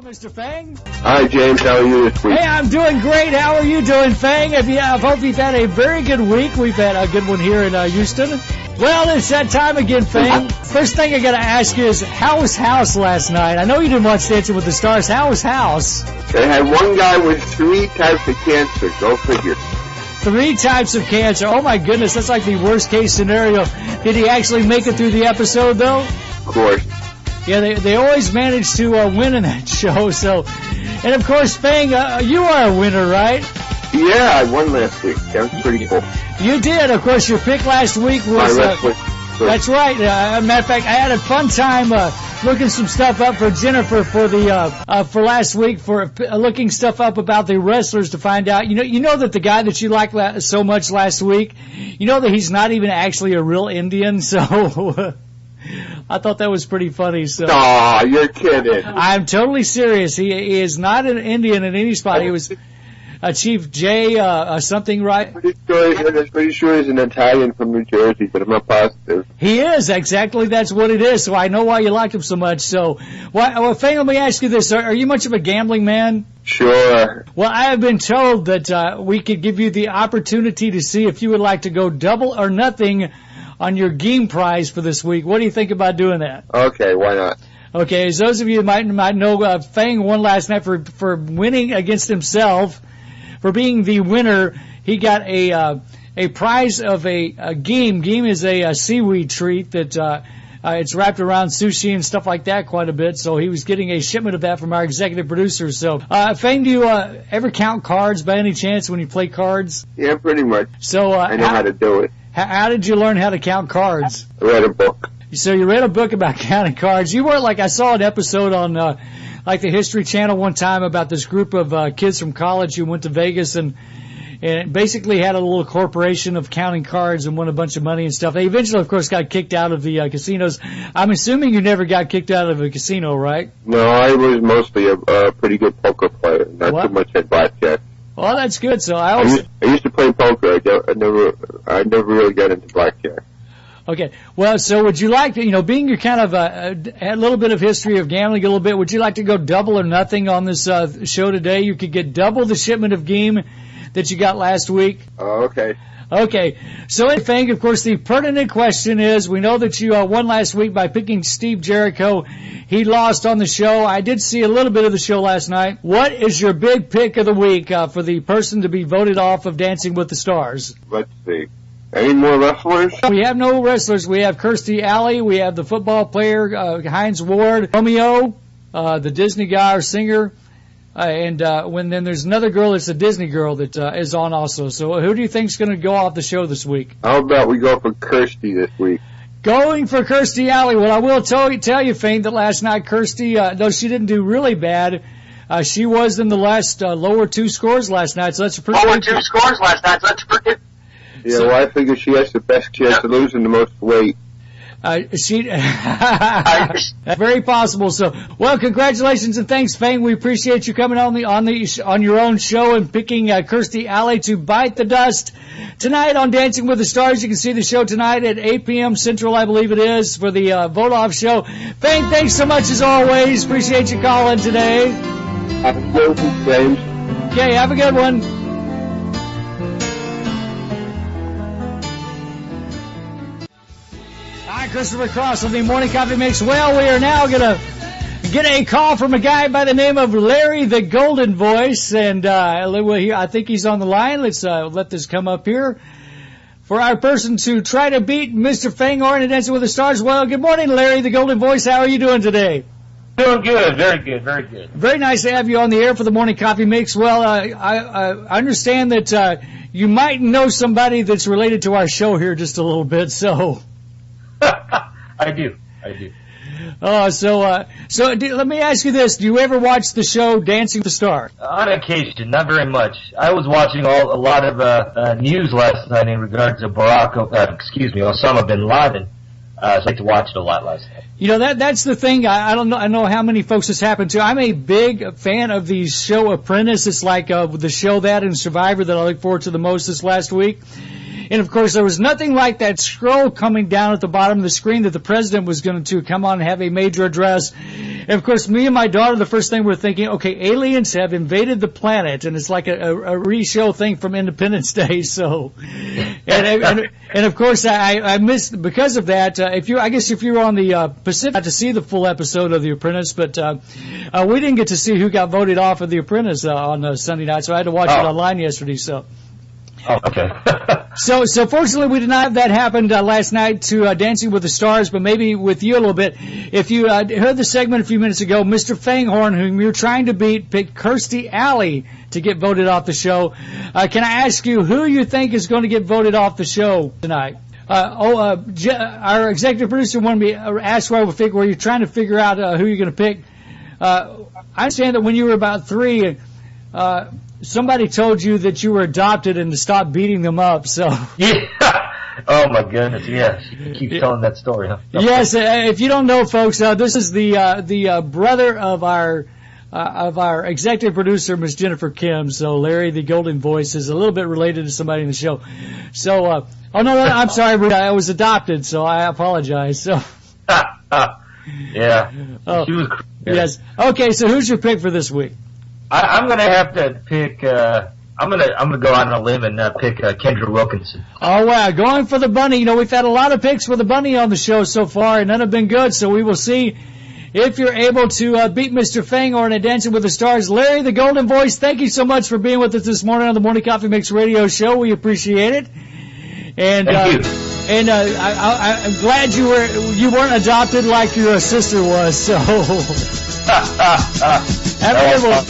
Mr. Fang. Hi, James. How are you this week? Hey, I'm doing great. How are you doing, Fang? I hope you've had a very good week. We've had a good one here in Houston. Well, it's that time again, Fang. First thing I got to ask you is, how was House last night? I know you didn't watch Dancing with the Stars. How was House? They had one guy with 3 types of cancer. Go figure. 3 types of cancer. Oh, my goodness. That's like the worst-case scenario. Did he actually make it through the episode, though? Of course. Yeah, they always manage to win in that show. So, and of course, Fang, you are a winner, right? Yeah, I won last week. That was pretty cool. You did. Of course, your pick last week was. That's right. Matter of fact, I had a fun time looking some stuff up for Jennifer for the for last week for looking stuff up about the wrestlers to find out. You know that the guy that you liked so much last week, you know that he's not even actually a real Indian. So. I thought that was pretty funny. So. Aw, you're kidding. I'm totally serious. He is not an Indian in any spot. He was Chief J something, right? I'm pretty sure he's an Italian from New Jersey, but I'm not positive. He is. Exactly. That's what it is. So I know why you liked him so much. So, well, Fang, let me ask you this. Are you much of a gambling man? Sure. Well, I have been told that we could give you the opportunity to see if you would like to go double or nothing on your game prize for this week. What do you think about doing that? Okay, why not? Okay, as those of you might know, Fang won last night for winning against himself. For being the winner, he got a prize of a game. Game is a seaweed treat that it's wrapped around sushi and stuff like that quite a bit. So he was getting a shipment of that from our executive producer. So, Fang, do you ever count cards by any chance when you play cards? Yeah, pretty much. So I know how to do it. How did you learn how to count cards? I read a book. So you read a book about counting cards. You weren't like, I saw an episode on like the History Channel one time about this group of kids from college who went to Vegas and basically had a little corporation of counting cards and won a bunch of money and stuff. They eventually, of course, got kicked out of the casinos. I'm assuming you never got kicked out of a casino, right? No, I was mostly a pretty good poker player, not too much at blackjack. Well, that's good. So I used to play poker. I never really got into blackjack. Okay. Well, so would you like to, being your kind of a little bit of history of gambling, a little bit, would you like to go double or nothing on this show today? You could get double the shipment of game that you got last week. Oh, okay. Okay. So, Fang, of course, the pertinent question is, we know that you won last week by picking Steve Jericho. He lost on the show. I did see a little bit of the show last night. What is your big pick of the week for the person to be voted off of Dancing with the Stars? Let's see. Any more wrestlers? We have no wrestlers. We have Kirstie Alley. We have the football player, Hines Ward. Romeo, the Disney guy or singer. And then there's another girl that's a Disney girl that is on also. So who do you think's going to go off the show this week? How about we go for Kirstie this week? Going for Kirstie Alley. Well, I will tell you, Fang, that last night Kirstie, though she didn't do really bad, she was in the last lower 2 scores last night. So that's a pretty lower 2 scores last night. So that's pretty. Yeah, so, well, I figure she has the best chance of losing the most weight. Very possible. So, well, congratulations and thanks, Fang. We appreciate you coming on your own show and picking Kirstie Alley to bite the dust tonight on Dancing with the Stars. You can see the show tonight at 8 p.m. Central, I believe it is, for the vote off show. Fang, thanks so much as always. Appreciate you calling today. Have a good one, James. Okay, have a good one. Christopher Cross on the Morning Coffee Mix. Well, we are now going to get a call from a guy by the name of Larry the Golden Voice, and I think he's on the line. Let's let this come up here for our person to try to beat Mr. Fangorn and Dancing with the Stars. Well, good morning, Larry the Golden Voice. How are you doing today? Doing good. Very good. Very good. Very nice to have you on the air for the Morning Coffee Mix. Well, I understand that you might know somebody that's related to our show here just a little bit, so... I do. So let me ask you this. Do you ever watch the show Dancing with the Stars? On occasion, not very much. I was watching a lot of news last night in regards to Osama bin Laden. So I like to watch it a lot last night. You know, that's the thing. I don't know. I know how many folks this happened to. I'm a big fan of the show Apprentice. It's like the show that and Survivor that I look forward to the most this last week. And, of course, there was nothing like that scroll coming down at the bottom of the screen that the president was going to come on and have a major address. And, of course, me and my daughter, the first thing we're thinking, okay, aliens have invaded the planet, and it's like a re-show thing from Independence Day. So, and of course, I missed, because of that, I guess if you were on the Pacific, got to see the full episode of The Apprentice, but we didn't get to see who got voted off of The Apprentice on Sunday night, so I had to watch it online yesterday, so. Oh, okay. So fortunately, we did not have that happen last night to Dancing with the Stars, but maybe with you a little bit. If you heard the segment a few minutes ago, Mr. Fangorn, whom you're trying to beat, picked Kirstie Alley to get voted off the show. Can I ask you who you think is going to get voted off the show tonight? Our executive producer wanted me to ask where you're trying to figure out who you're going to pick. I understand that when you were about 3, somebody told you that you were adopted and to stop beating them up, so. Yeah. Oh my goodness, yes. You keep telling that story, huh? Yes, if you don't know, folks, this is the brother of our executive producer, Miss Jennifer Kim. So Larry, the Golden Voice, is a little bit related to somebody in the show. So, I'm sorry, I was adopted, so I apologize. So. Yeah. Oh, she was. Yeah. Yes. Okay, so who's your pick for this week? I'm gonna have to pick. I'm gonna go out on a limb and pick Kendra Wilkenson. Oh wow, going for the bunny. You know, we've had a lot of picks for the bunny on the show so far, and none have been good. So we will see if you're able to beat Mr. Fangorn at Dancing with the Stars. Larry, the Golden Voice, thank you so much for being with us this morning on the Morning Coffee Mix Radio Show. We appreciate it. And thank you. And I'm glad you weren't adopted like your sister was. So. Have a good one.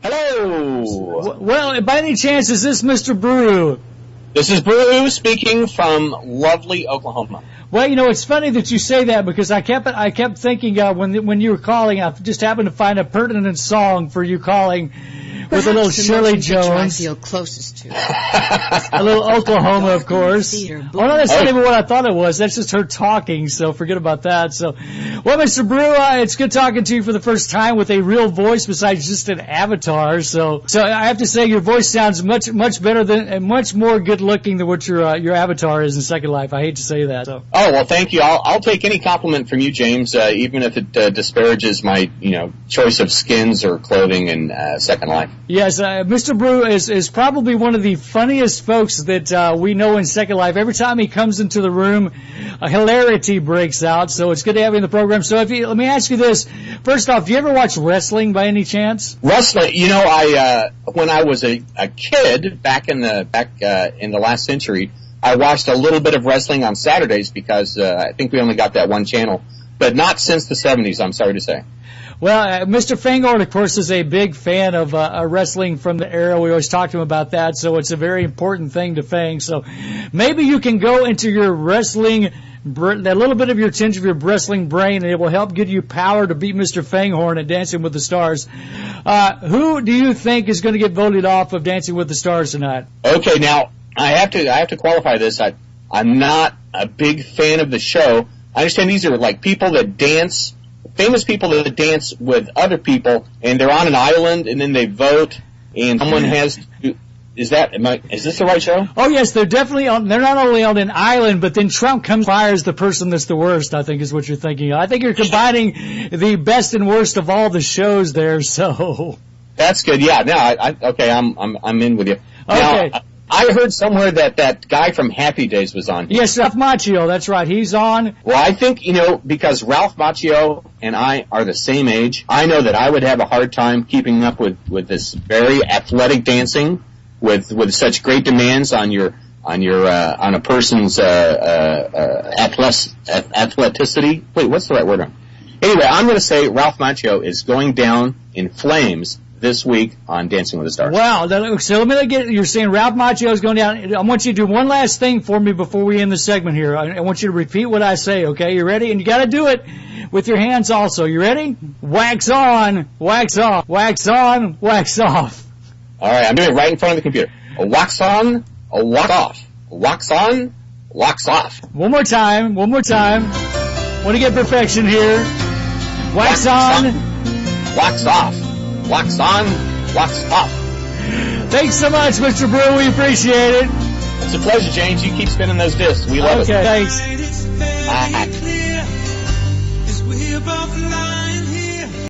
Hello. Well, by any chance, is this Mr. Brew? This is Brew speaking from lovely Oklahoma. Well, you know, it's funny that you say that because I kept thinking when you were calling, I just happened to find a pertinent song for you calling. With a little Shirley Jones. I feel closest to. A little Oklahoma, of course. Oh, no, that's not even what I thought it was. That's just her talking, so forget about that. So, well, Mr. Brew, it's good talking to you for the first time with a real voice besides just an avatar. So I have to say your voice sounds much better than and much more good looking than what your avatar is in Second Life. I hate to say that. So. Oh, well, thank you. I'll take any compliment from you, James, even if it disparages my choice of skins or clothing in Second Life. Yes, Mr. Brew is probably one of the funniest folks that we know in Second Life. Every time he comes into the room, a hilarity breaks out, so it's good to have you in the program. So let me ask you this. First off, do you ever watch wrestling by any chance? Wrestling, when I was a kid back in the last century, I watched a little bit of wrestling on Saturdays because I think we only got that one channel, but not since the 70s, I'm sorry to say. Well, Mr. Fangorn, of course, is a big fan of wrestling from the era. We always talk to him about that, so it's a very important thing to Fang. So maybe you can go into your wrestling, that little bit of your tinge of your wrestling brain, and it will help give you power to beat Mr. Fangorn at Dancing with the Stars. Who do you think is going to get voted off of Dancing with the Stars tonight? Okay, now I have to qualify this. I'm not a big fan of the show. I understand these are like people that dance. Famous people that dance with other people, and they're on an island, and then they vote, and someone has to. Is this the right show? Oh yes, they're definitely on. They're not only on an island, but then Trump comes and fires the person that's the worst. I think is what you're thinking. I think you're combining the best and worst of all the shows there. So that's good. Yeah. Now, I'm in with you. Okay. Now, I heard somewhere that guy from Happy Days was on. Yes, Ralph Macchio, that's right. He's on. Well, I think, because Ralph Macchio and I are the same age, I know that I would have a hard time keeping up with this very athletic dancing with such great demands on a person's athleticity. Wait, what's the right word? Anyway, I'm going to say Ralph Macchio is going down in flames this week on Dancing with the Stars. Wow. So let me you're saying Ralph Macchio is going down. I want you to do one last thing for me before we end the segment here. I want you to repeat what I say, okay? You ready? And you got to do it with your hands also. You ready? Wax on, wax off, wax on, wax off. All right, I'm doing it right in front of the computer. A wax on, a wax off. A wax on, wax off. One more time. Want to get perfection here. Wax on. Wax off. Wax on, wax off. Thanks so much, Mr. Brew. We appreciate it. It's a pleasure, James. You keep spinning those discs. We love it. Okay, thanks. Bye.